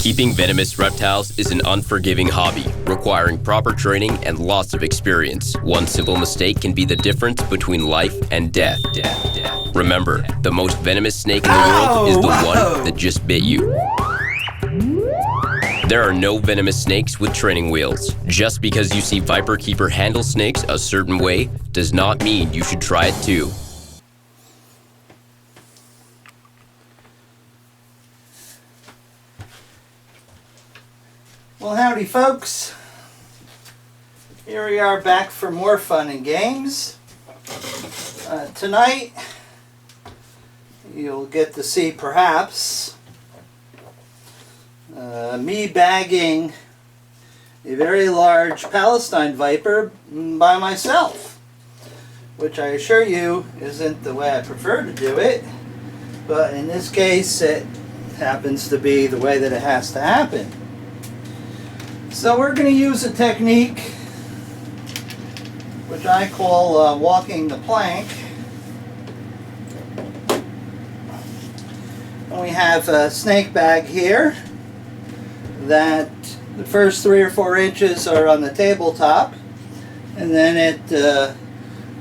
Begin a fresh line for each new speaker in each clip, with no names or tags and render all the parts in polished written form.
Keeping venomous reptiles is an unforgiving hobby, requiring proper training and lots of experience. One simple mistake can be the difference between life and death. Remember, the most venomous snake in the world is the one that just bit you. There are no venomous snakes with training wheels. Just because you see Viperkeeper handle snakes a certain way does not mean you should try it too.
Well, howdy folks. Here we are back for more fun and games. Tonight, you'll get to see perhaps me bagging a very large Palestine viper by myself, which I assure you isn't the way I prefer to do it, but in this case it happens to be the way that it has to happen. So we're going to use a technique which I call walking the plank. And we have a snake bag here that the first 3 or 4 inches are on the tabletop, and then it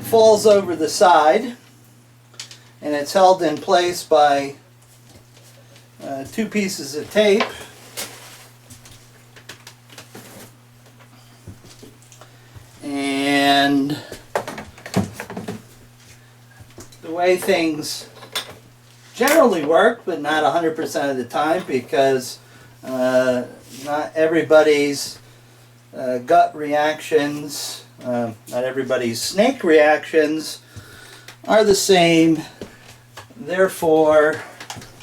falls over the side, and it's held in place by 2 pieces of tape. And the way things generally work, but not 100% of the time, because not everybody's gut reactions, not everybody's snake reactions are the same. Therefore,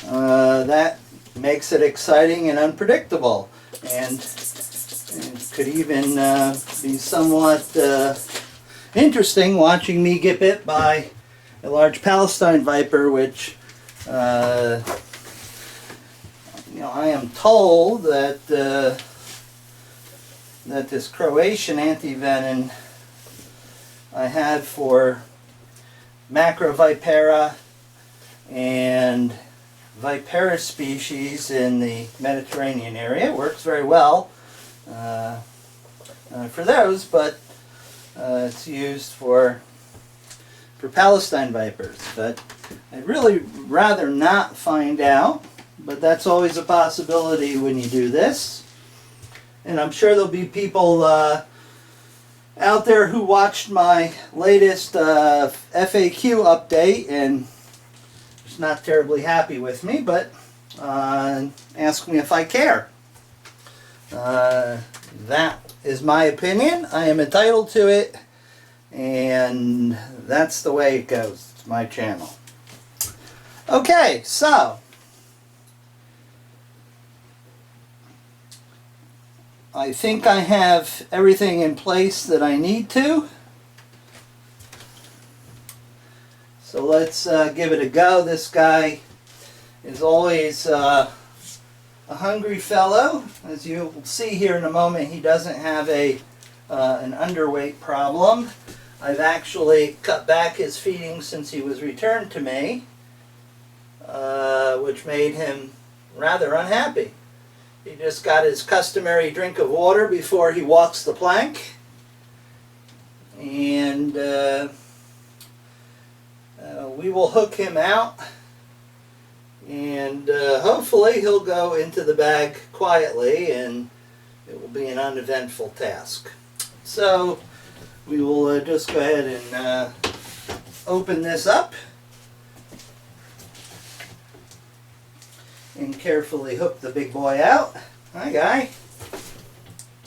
that makes it exciting and unpredictable, and it could even be somewhat interesting watching me get bit by a large Palestine viper, which I am told that that this Croatian antivenin I had for Macrovipera and Vipera species in the Mediterranean area works very well for those, but it's used for Palestine vipers. But I'd really rather not find out, but that's always a possibility when you do this. And I'm sure there'll be people out there who watched my latest FAQ update and is not terribly happy with me, but ask me if I care. That is my opinion. I am entitled to it, and that's the way it goes. It's my channel. Okay, so I think I have everything in place that I need to. So let's give it a go. This guy is always a hungry fellow. As you will see here in a moment, he doesn't have an underweight problem. I've actually cut back his feeding since he was returned to me, which made him rather unhappy. He just got his customary drink of water before he walks the plank, and we will hook him out, and hopefully he'll go into the bag quietly, and it will be an uneventful task. So we will just go ahead and open this up and carefully hook the big boy out. Hi, guy.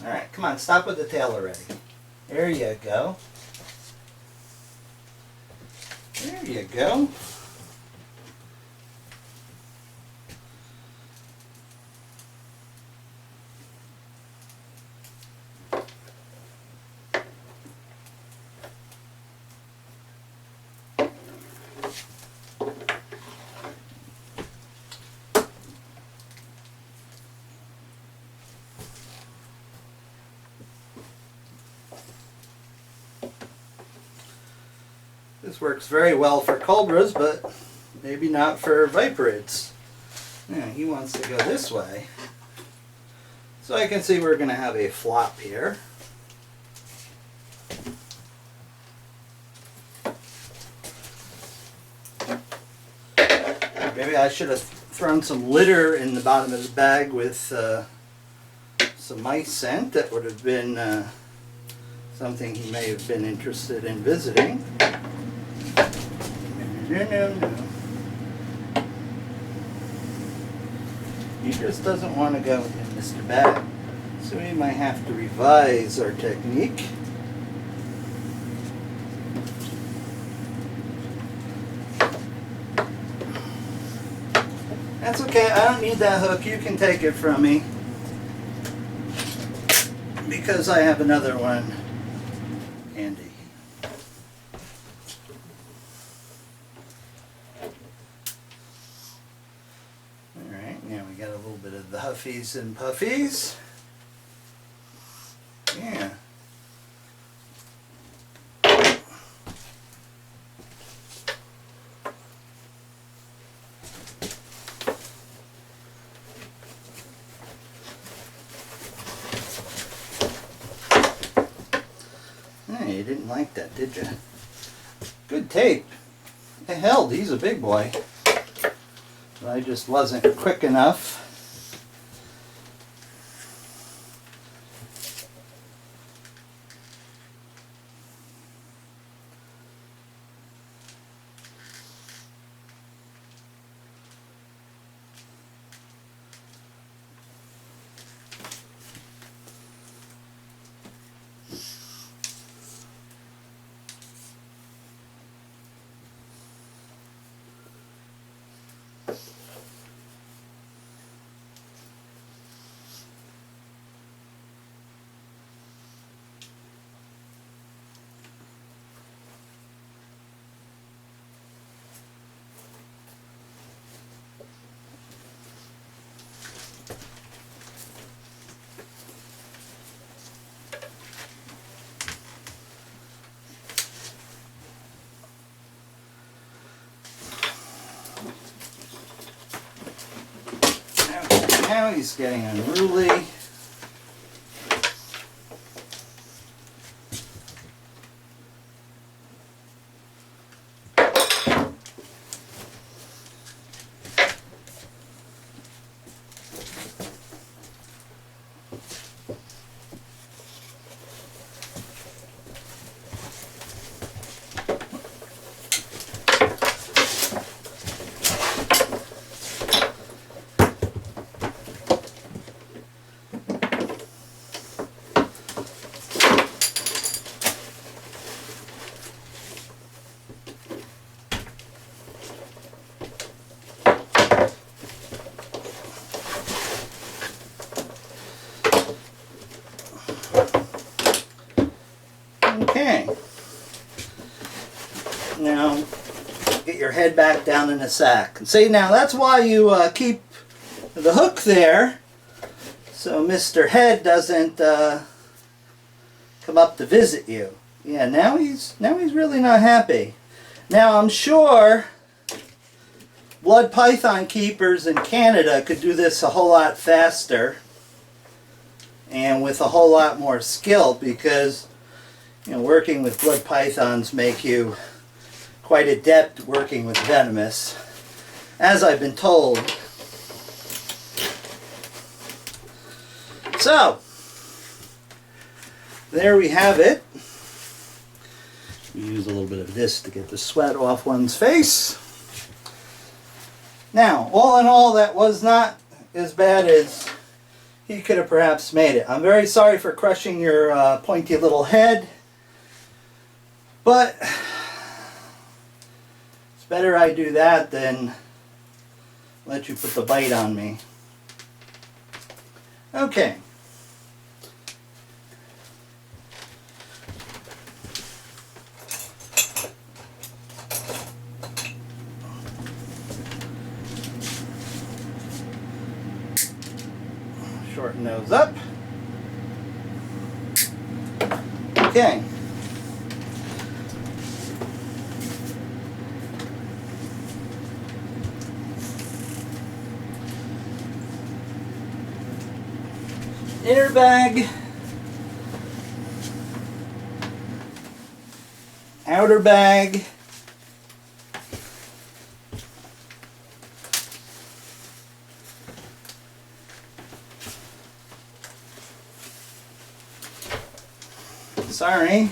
Alright, come on, stop with the tail already. There you go. There you go. This works very well for cobras, but maybe not for viperids. Yeah, he wants to go this way. So I can see we're going to have a flop here. Maybe I should have thrown some litter in the bottom of the bag with some mice scent. That would have been something he may have been interested in visiting. No. He just doesn't want to go in Mr. Bat, so we might have to revise our technique. That's okay, I don't need that hook, you can take it from me. Because I have another one handy. Alright, now we got a little bit of the huffies and puffies. Yeah. You didn't like that, did you? Good tape. It held. He's a big boy. But I just wasn't quick enough. Now he's getting unruly. Okay. Now, get your head back down in the sack. See, now that's why you keep the hook there, so Mr. Head doesn't come up to visit you. Yeah, now he's really not happy. Now I'm sure blood python keepers in Canada could do this a whole lot faster and with a whole lot more skill, because working with blood pythons make you quite adept working with venomous, as I've been told. So, there we have it. We use a little bit of this to get the sweat off one's face. Now, all in all, that was not as bad as he could have perhaps made it. I'm very sorry for crushing your pointy little head. But it's better I do that than let you put the bite on me. Okay. Shorten those up. Okay. Inner bag, outer bag, sorry.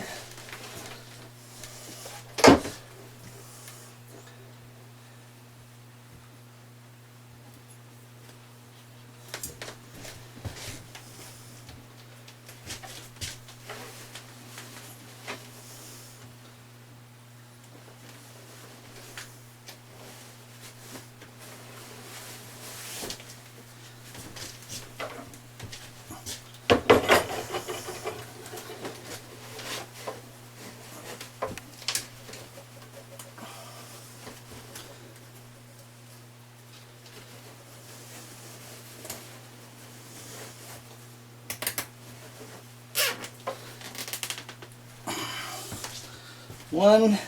One,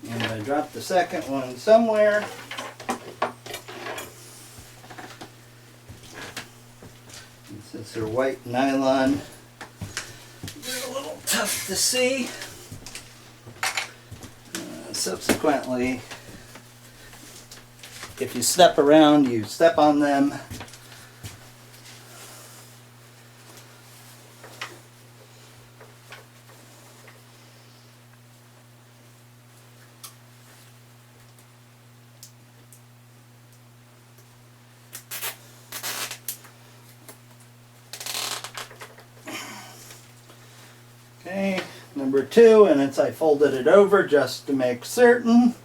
and I dropped the second one somewhere. Since they're white nylon, they're a little tough to see. Subsequently, if you step around, you step on them. Okay, number two, and I folded it over just to make certain.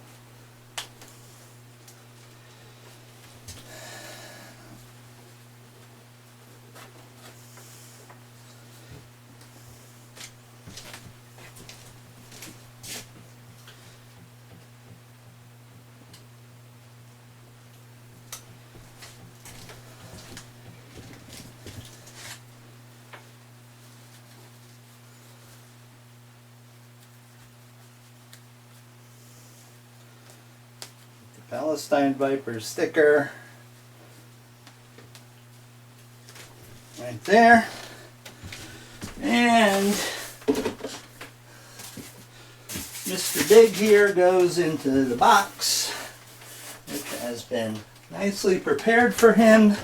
Palestine Viper sticker right there, and Mr. Big here goes into the box, which has been nicely prepared for him.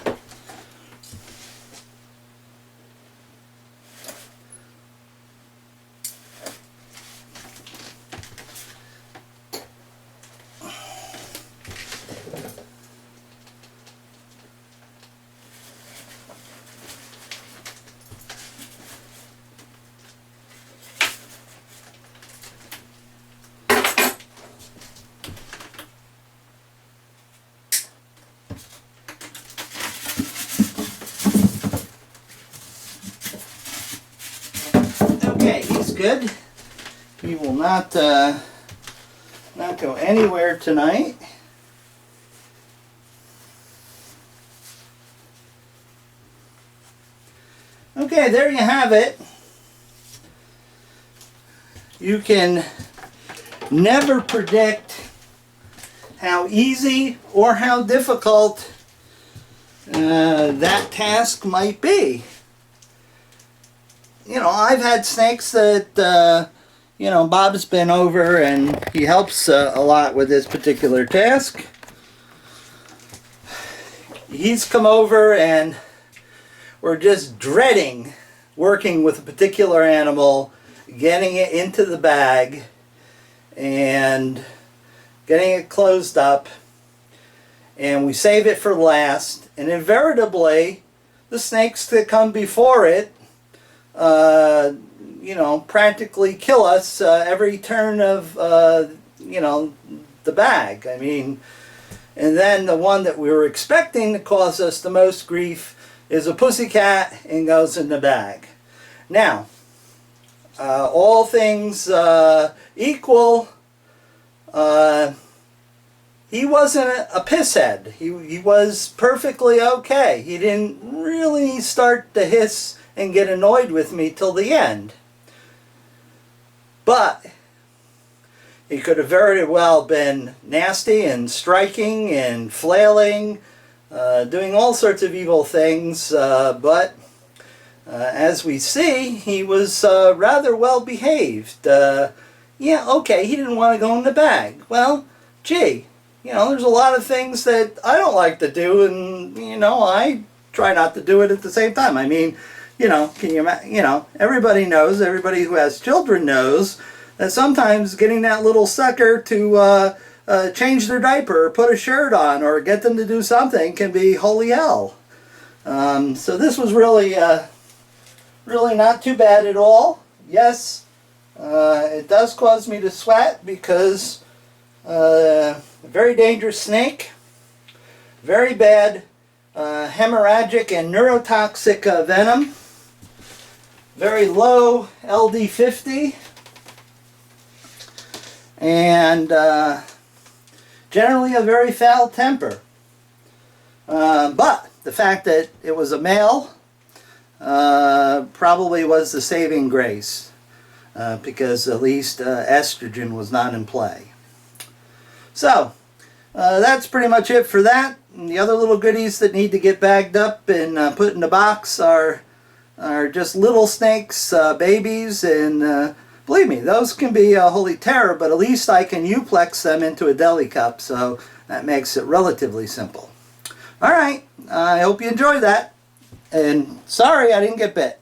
Okay, he's good. He will not go anywhere tonight. Okay, there you have it. You can never predict how easy or how difficult that task might be. You know, I've had snakes that, you know, Bob's been over and he helps a lot with this particular task. He's come over and we're just dreading working with a particular animal, getting it into the bag and getting it closed up, and we save it for last, and invariably the snakes that come before it you know, practically kill us every turn of, you know, the bag. I mean, and then the one that we were expecting to cause us the most grief is a pussycat and goes in the bag. Now, all things equal, he wasn't a pisshead. He was perfectly okay. He didn't really start to hiss and get annoyed with me till the end. But he could have very well been nasty and striking and flailing, doing all sorts of evil things, but As we see, he was rather well behaved. Yeah, okay, he didn't want to go in the bag. Well, gee, there's a lot of things that I don't like to do, and, I try not to do it at the same time. I mean, can you, everybody knows, everybody who has children knows that sometimes getting that little sucker to change their diaper or put a shirt on or get them to do something can be holy hell. So this was really not too bad at all. Yes, it does cause me to sweat because a very dangerous snake, very bad hemorrhagic and neurotoxic venom, very low LD50, and generally a very foul temper. But the fact that it was a male probably was the saving grace, because at least estrogen was not in play. So that's pretty much it for that. And the other little goodies that need to get bagged up and put in the box are just little snakes, babies, and believe me, those can be a holy terror, but at least I can euplex them into a deli cup, so that makes it relatively simple. Alright, I hope you enjoyed that, and sorry I didn't get bit.